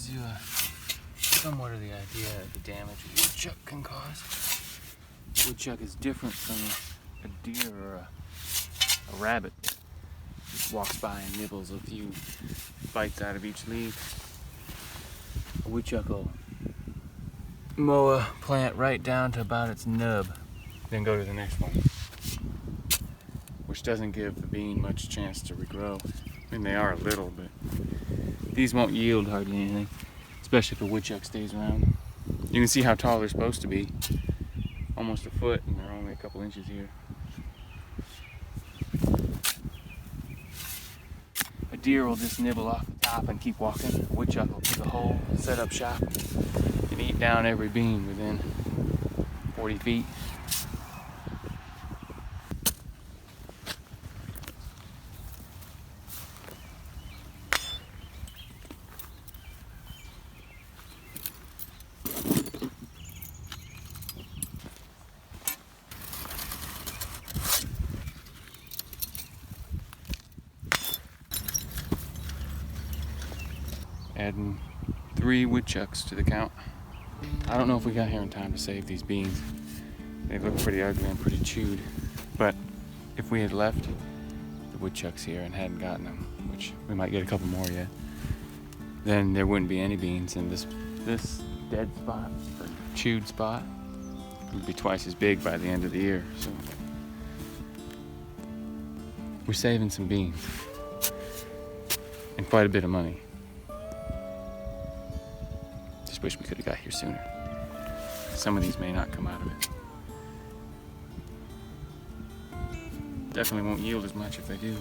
gives you somewhat of the idea of the damage a woodchuck can cause. Woodchuck is different from a deer or a rabbit. Just walks by and nibbles a few bites out of each leaf. A woodchuck will mow a plant right down to about its nub, then go to the next one, which doesn't give the bean much chance to regrow. I mean, they are a little, but these won't yield hardly anything, especially if a woodchuck stays around. You can see how tall they're supposed to be, almost a foot, and they're only a couple inches here. A deer will just nibble off the top and keep walking. A woodchuck will dig a hole, set up shop, and eat down every bean within 40 feet. Adding 3 woodchucks to the count. I don't know if we got here in time to save these beans. They look pretty ugly and pretty chewed. But if we had left the woodchucks here and hadn't gotten them, which we might get a couple more yet, then there wouldn't be any beans, and this dead spot, or chewed spot, would be twice as big by the end of the year. So we're saving some beans and quite a bit of money. Just wish we could have got here sooner. Some of these may not come out of it. Definitely won't yield as much if they do.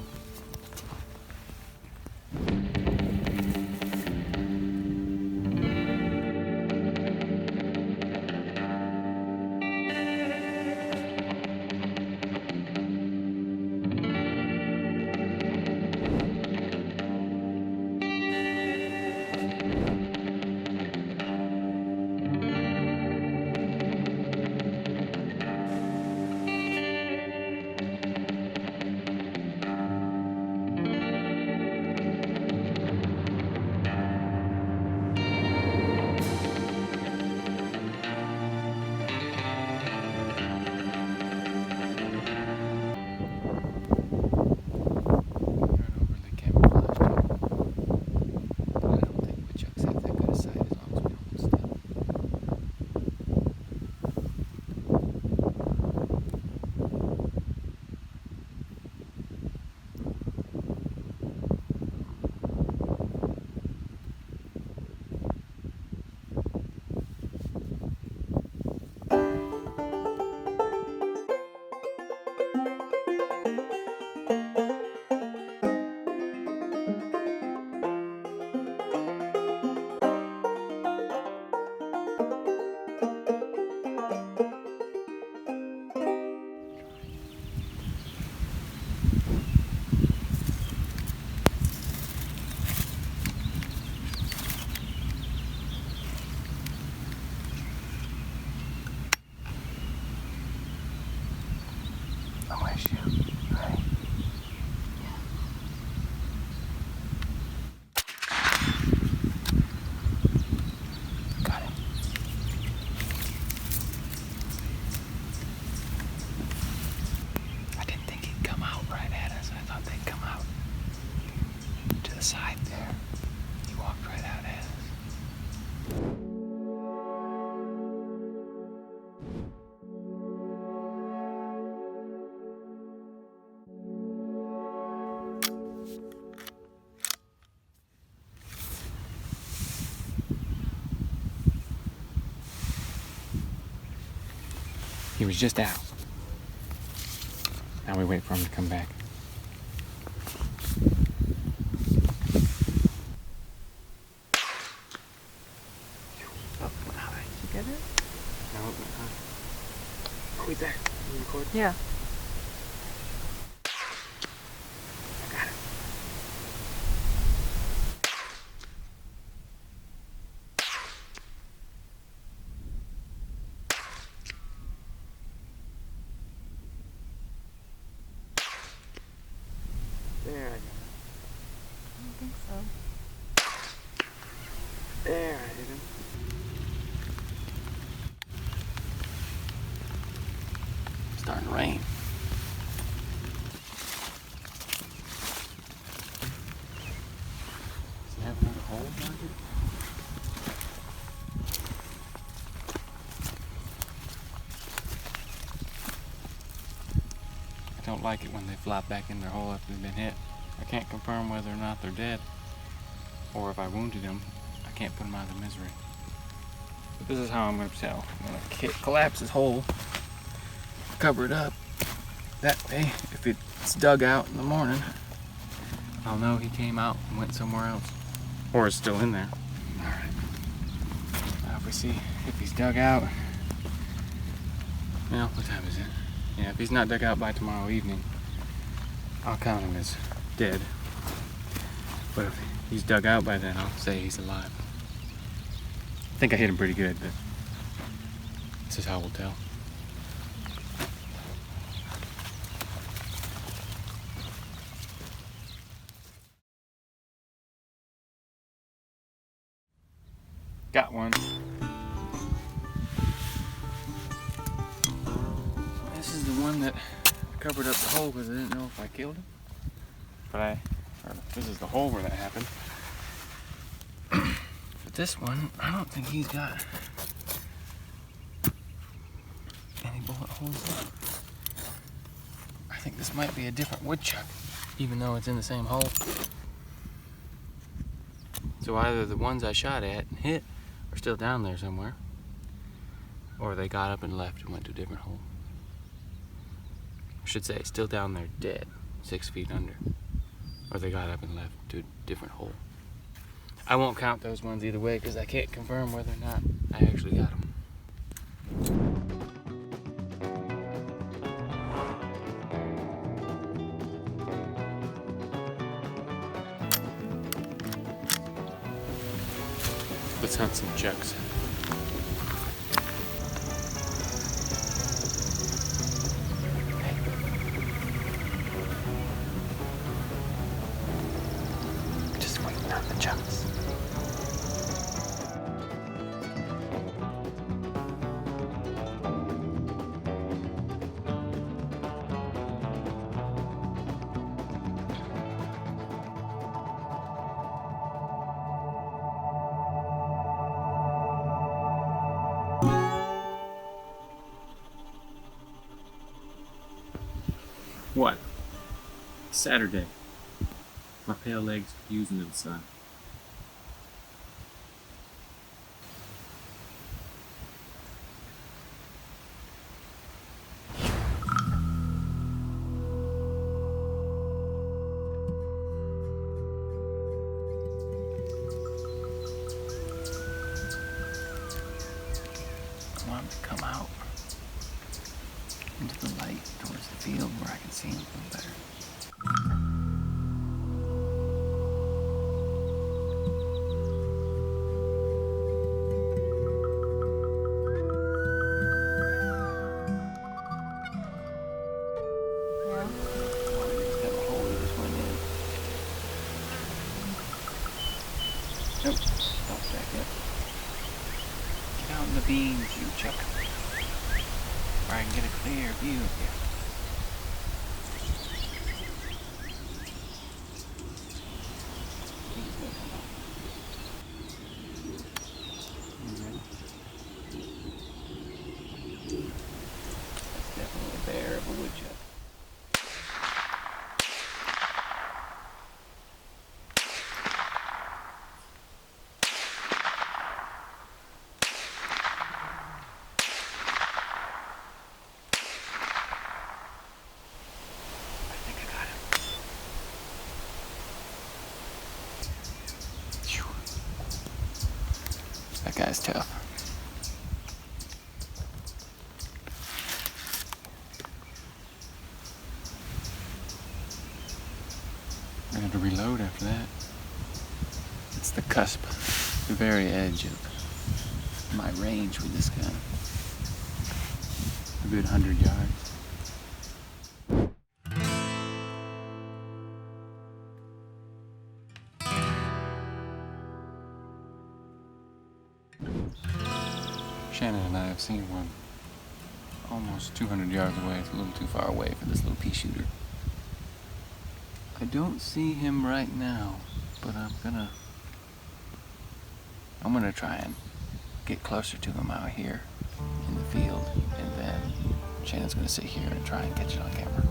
Side there. He walked right out at us. He was just out. Now we wait for him to come back. Get it? No, oh, he's there. You record? Yeah. I got it. There, I got it. I don't think so. There, I hit him. It's starting to rain. Does he have another hole like it? I don't like it when they flop back in their hole after they've been hit. I can't confirm whether or not they're dead, or if I wounded them, I can't put them out of their misery. But this is how I'm going to tell. I'm going to collapse his hole, cover it up. That way, if it's dug out in the morning, I'll know he came out and went somewhere else. Or is still in there. Alright. Now if we see if he's dug out. Well, what time is it? Yeah, if he's not dug out by tomorrow evening, I'll count him as dead. But if he's dug out by then, I'll say he's alive. I think I hit him pretty good, but this is how we'll tell. Got one. This is the one that I covered up the hole because I didn't know if I killed him. But this is the hole where that happened. But this one, I don't think he's got any bullet holes in it. I think this might be a different woodchuck, even though it's in the same hole. So either the ones I shot at and hit are still down there somewhere, or they got up and left and went to a different hole. I should say, still down there dead, 6 feet under. Or they got up and left to a different hole. I won't count those ones either way because I can't confirm whether or not I actually got them. Let's hunt some chucks. Just waiting on the chucks. What? Saturday. My pale legs fusing to the sun. I want him to come out into the light towards the field where I can see him a little better. Nope, stop back up. Get out in the beans, you chuck. Where I can get a clear view of you. That's definitely a bear of a woodchuck. That guy's tough. I'm gonna have to reload after that. It's the cusp, the very edge of my range with this gun. A good 100 yards. Shannon and I have seen one almost 200 yards away. It's a little too far away for this little pea shooter. I don't see him right now, but I'm gonna try and get closer to him out here in the field, and then Shannon's gonna sit here and try and catch it on camera.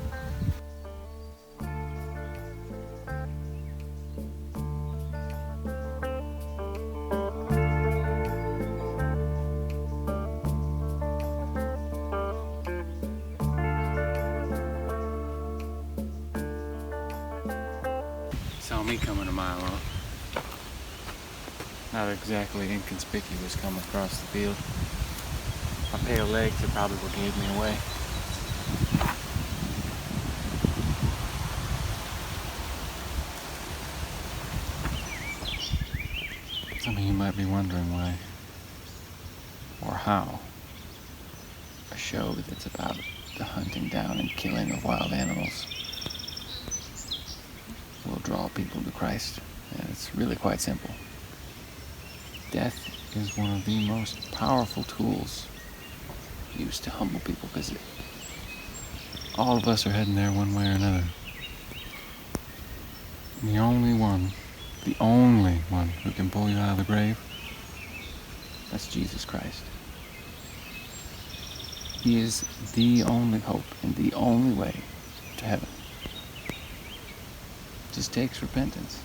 Saw me coming a mile off. Not exactly inconspicuous coming across the field. My pale legs are probably what gave me away. Some of you might be wondering why or how a show that's about the hunting down and killing of wild animals will draw people to Christ. And it's really quite simple. Death is one of the most powerful tools used to humble people, because all of us are heading there one way or another. And the only one who can pull you out of the grave, that's Jesus Christ. He is the only hope and the only way to heaven. It just takes repentance.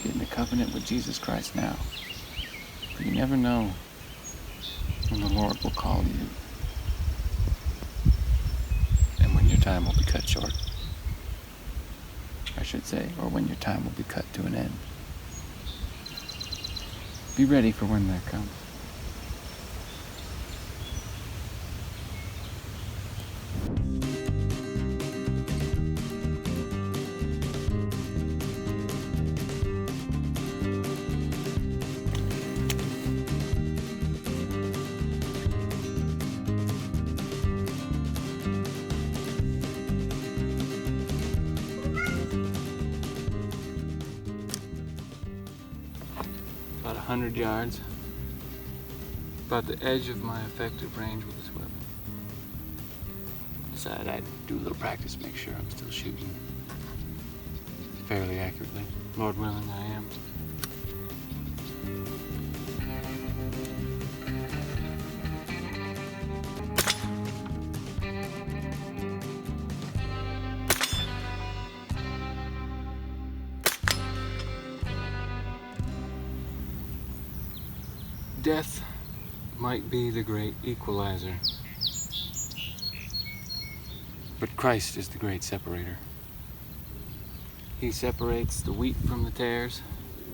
Get in a covenant with Jesus Christ now. For you never know when the Lord will call you, and when your time will be cut short, I should say, or when your time will be cut to an end. Be ready for when that comes. About 100 yards, about the edge of my effective range with this weapon. Decided I'd do a little practice, make sure I'm still shooting fairly accurately. Lord willing, I am. Death might be the great equalizer, but Christ is the great separator. He separates the wheat from the tares,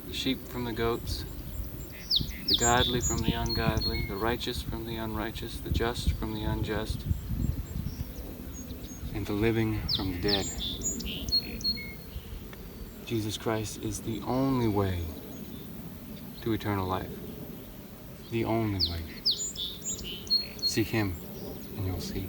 the sheep from the goats, the godly from the ungodly, the righteous from the unrighteous, the just from the unjust, and the living from the dead. Jesus Christ is the only way to eternal life. The only way. Seek Him, and you'll see.